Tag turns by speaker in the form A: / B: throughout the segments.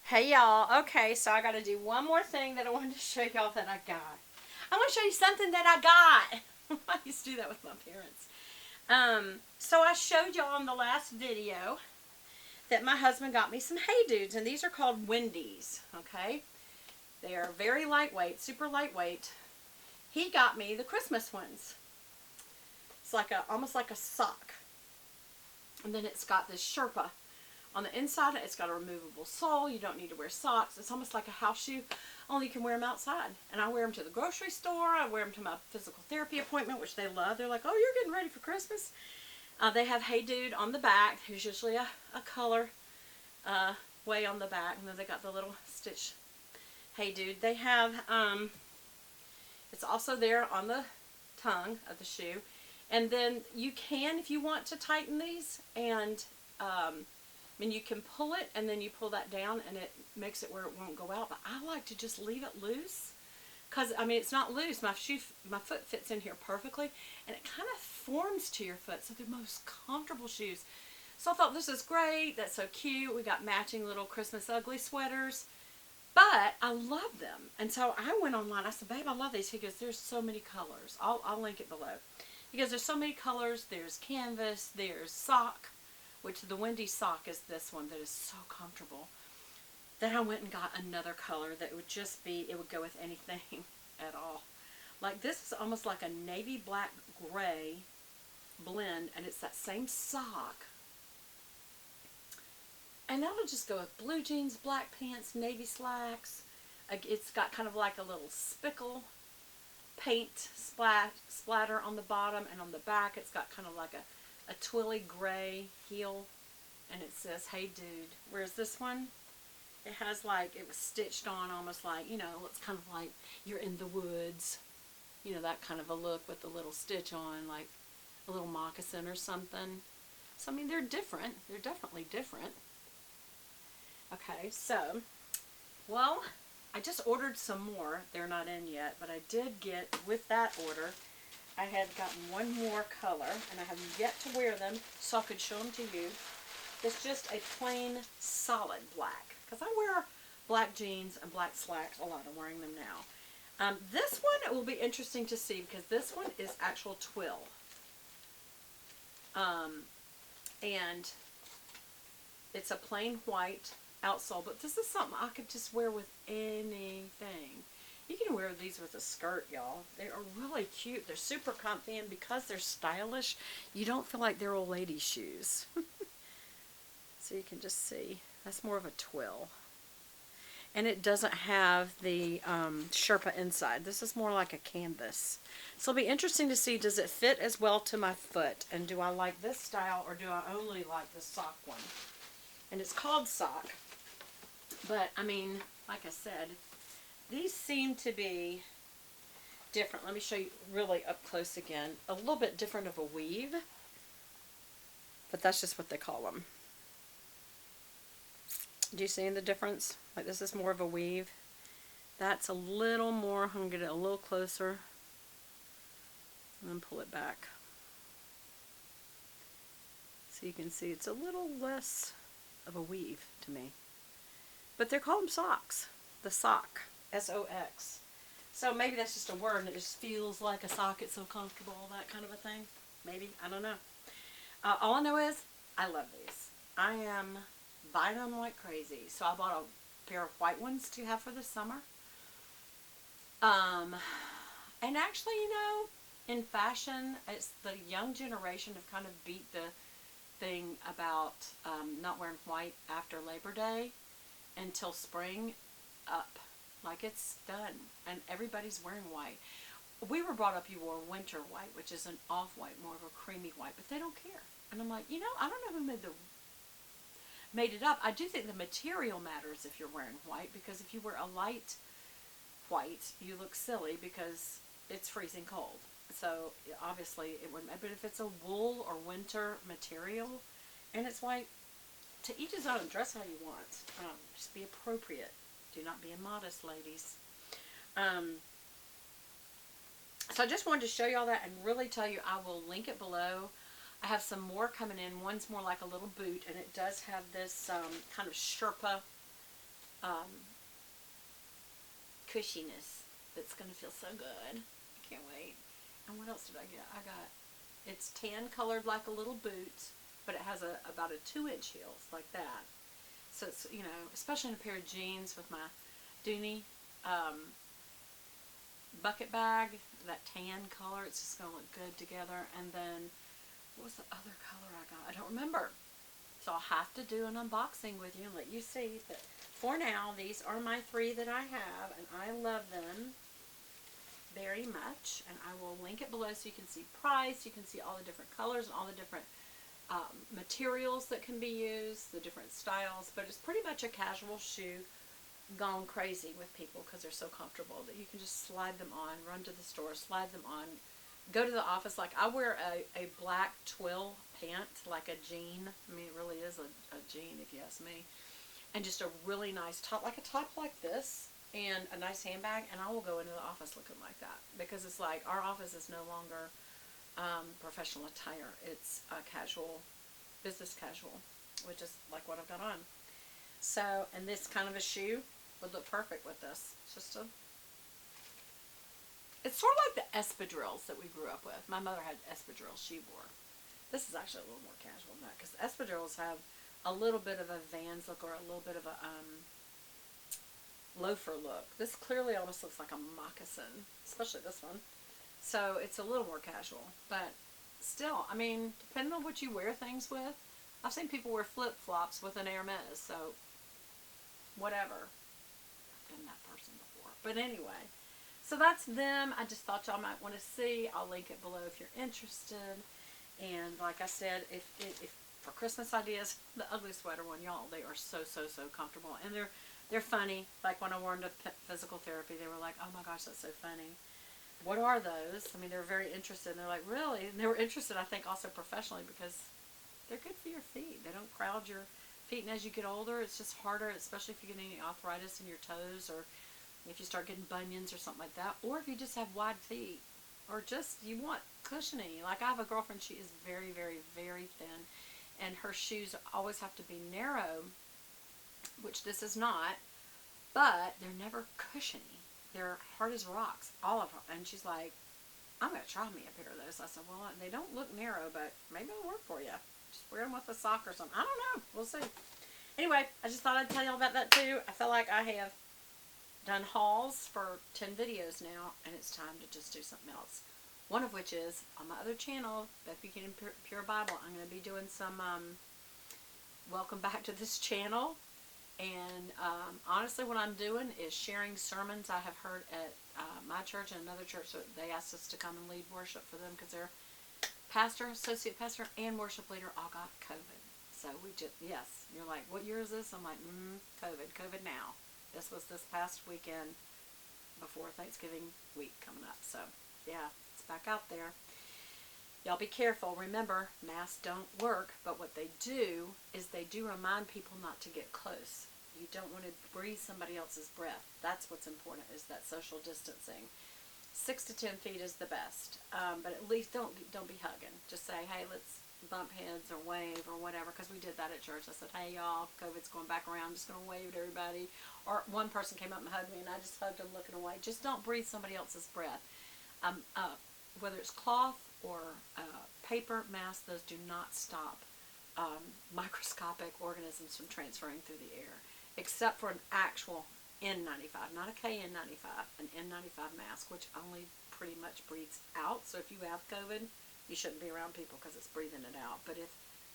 A: Hey y'all, okay, so I gotta do one more thing that I wanted to show y'all that I got. I want to show you something that I got. I used to do that with my parents. So I showed y'all in the last video that my husband got me some Hey Dudes, and these are called Wendy's, okay? They are very lightweight, super lightweight. He got me the Christmas ones. It's like almost like a sock. And then it's got this Sherpa. On the inside, it's got a removable sole. You don't need to wear socks. It's almost like a house shoe, only you can wear them outside. And I wear them to the grocery store. I wear them to my physical therapy appointment, which they love. They're like, oh, you're getting ready for Christmas. They have Hey Dude on the back. There's usually a color way on the back. And then they got the little stitch Hey Dude. They have, it's also there on the tongue of the shoe. And then you can, if you want to tighten these, and you can pull it, and then you pull that down, and it makes it where it won't go out. But I like to just leave it loose, because it's not loose. My foot fits in here perfectly, and it kind of forms to your foot. So they're the most comfortable shoes. So I thought, this is great. That's so cute. We got matching little Christmas ugly sweaters. But I love them. And so I went online. I said, babe, I love these. He goes, there's so many colors. I'll link it below. He goes, there's so many colors. There's canvas. There's sock, which the Wendy sock is this one that is so comfortable. Then I went and got another color that would just be, it would go with anything at all. Like this is almost like a navy black gray blend, and it's that same sock. And that'll just go with blue jeans, black pants, navy slacks. It's got kind of like a little spickle paint splatter on the bottom, and on the back it's got kind of like a twilly gray heel, and it says Hey Dude. Whereas this one, it has like, it was stitched on almost like, it's kind of like you're in the woods, that kind of a look with the little stitch on, like a little moccasin or something. So they're different. They're definitely different. Okay, so, well, I just ordered some more. They're not in yet, but I did get, with that order, I had gotten one more color, and I have yet to wear them, so I could show them to you. It's just a plain solid black, because I wear black jeans and black slacks a lot. I'm wearing them now. This one, it will be interesting to see, because this one is actual twill. And it's a plain white outsole, but this is something I could just wear with anything. You can wear these with a skirt, y'all. They are really cute. They're super comfy, and because they're stylish, you don't feel like they're old lady shoes. So you can just see, that's more of a twill. And it doesn't have the Sherpa inside. This is more like a canvas. So it'll be interesting to see, does it fit as well to my foot? And do I like this style, or do I only like the sock one? And it's called sock. But, like I said, these seem to be different. Let me show you really up close again. A little bit different of a weave. But that's just what they call them. Do you see the difference? Like, this is more of a weave. That's a little more. I'm going to get it a little closer. And then pull it back. So you can see it's a little less of a weave to me. But they're called socks. The sock. S-O-X. So maybe that's just a word and it just feels like a sock. It's so comfortable, that kind of a thing. Maybe. I don't know. All I know is I love these. I am buying them like crazy. So I bought a pair of white ones to have for the summer. And actually, in fashion, it's the young generation have kind of beat the thing about not wearing white after Labor Day until spring up. Like, it's done, and everybody's wearing white. We were brought up, you wore winter white, which is an off-white, more of a creamy white, but they don't care. And I'm like, I don't know who made it up. I do think the material matters if you're wearing white, because if you wear a light white, you look silly because it's freezing cold. So obviously it wouldn't matter. But if it's a wool or winter material and it's white, to each his own. Dress how you want. Just be appropriate. Do not be immodest, ladies. So I just wanted to show you all that and really tell you, I will link it below. I have some more coming in. One's more like a little boot, and it does have this kind of Sherpa cushiness that's going to feel so good. I can't wait. And what else did I get? It's tan colored like a little boot, but it has about a 2-inch heels like that. So it's, especially in a pair of jeans with my Dooney bucket bag, that tan color, it's just going to look good together. And then, what was the other color I got? I don't remember. So I'll have to do an unboxing with you and let you see. But for now, these are my 3 that I have, and I love them very much. And I will link it below so you can see price, you can see all the different colors and all the different materials that can be used, the different styles. But it's pretty much a casual shoe gone crazy with people because they're so comfortable that you can just slide them on, run to the store, slide them on, go to the office. Like I wear a black twill pant, like a jean. I mean, it really is a jean if you ask me. And just a really nice top, like a top like this, and a nice handbag, and I will go into the office looking like that. Because it's like, our office is no longer professional attire. It's casual, business casual, which is like what I've got on. So, and this kind of a shoe would look perfect with this. It's sort of like the espadrilles that we grew up with. My mother had espadrilles she wore. This is actually a little more casual than that, because espadrilles have a little bit of a Vans look or a little bit of a loafer look. This clearly almost looks like a moccasin, especially this one. So it's a little more casual, but still, I mean, depending on what you wear things with. I've seen people wear flip-flops with an Hermes, so whatever. I've been that person before. But anyway, so that's them. I just thought y'all might want to see. I'll link it below if you're interested. And like I said, if for Christmas ideas, the ugly sweater one, y'all, they are so comfortable. And they're funny. Like when I wore them to physical therapy, they were like, oh my gosh, that's so funny. What are those? I mean, they're very interested. And they're like, really? And they were interested, I think, also professionally, because they're good for your feet. They don't crowd your feet. And as you get older, it's just harder, especially if you get any arthritis in your toes, or if you start getting bunions or something like that, or if you just have wide feet, or just you want cushioning. Like I have a girlfriend, she is very thin, and her shoes always have to be narrow, which this is not, but they're never cushiony. They're hard as rocks, all of them. And she's like, I'm going to try me a pair of those. I said, well, they don't look narrow, but maybe it'll work for you. Just wear them with a sock or something. I don't know. We'll see. Anyway, I just thought I'd tell y'all about that too. I feel like I have done hauls for 10 videos now, and it's time to just do something else. One of which is on my other channel, Beth Buchanan Pure Bible. I'm going to be doing some welcome back to this channel. And honestly, what I'm doing is sharing sermons I have heard at my church and another church. So they asked us to come and lead worship for them because their pastor, associate pastor, and worship leader all got COVID. So we just, yes, you're like, what year is this? I'm like, COVID now. This was this past weekend before Thanksgiving week coming up. So yeah, it's back out there. Y'all be careful. Remember, masks don't work, but what they do is they do remind people not to get close. You don't want to breathe somebody else's breath. That's what's important, is that social distancing. 6 to 10 feet is the best, but at least don't be hugging. Just say, hey, let's bump heads or wave or whatever, because we did that at church. I said, hey, y'all, COVID's going back around. I'm just going to wave to everybody. Or one person came up and hugged me, and I just hugged them looking away. Just don't breathe somebody else's breath. Whether it's cloth or paper masks, those do not stop microscopic organisms from transferring through the air, except for an actual N95, not a KN95, an N95 mask, which only pretty much breathes out. So if you have COVID, you shouldn't be around people because it's breathing it out. But if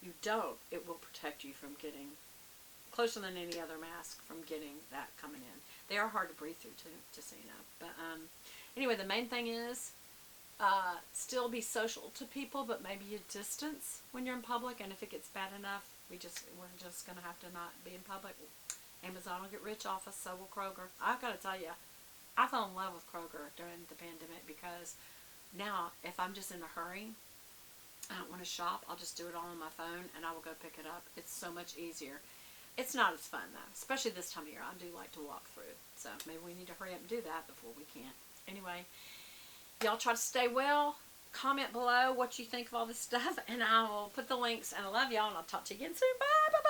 A: you don't, it will protect you from getting, closer than any other mask, from getting that coming in. They are hard to breathe through too, just so you know. But anyway, the main thing is still be social to people, but maybe you distance when you're in public. And if it gets bad enough, we're just going to have to not be in public. Amazon will get rich off us, so will Kroger. I've got to tell you, I fell in love with Kroger during the pandemic, because now if I'm just in a hurry, I don't want to shop, I'll just do it all on my phone and I will go pick it up. It's so much easier. It's not as fun though, especially this time of year. I do like to walk through, so maybe we need to hurry up and do that before we can't. Anyway, y'all try to stay well. Comment below what you think of all this stuff, and I will put the links. And I love y'all, and I'll talk to you again soon. Bye.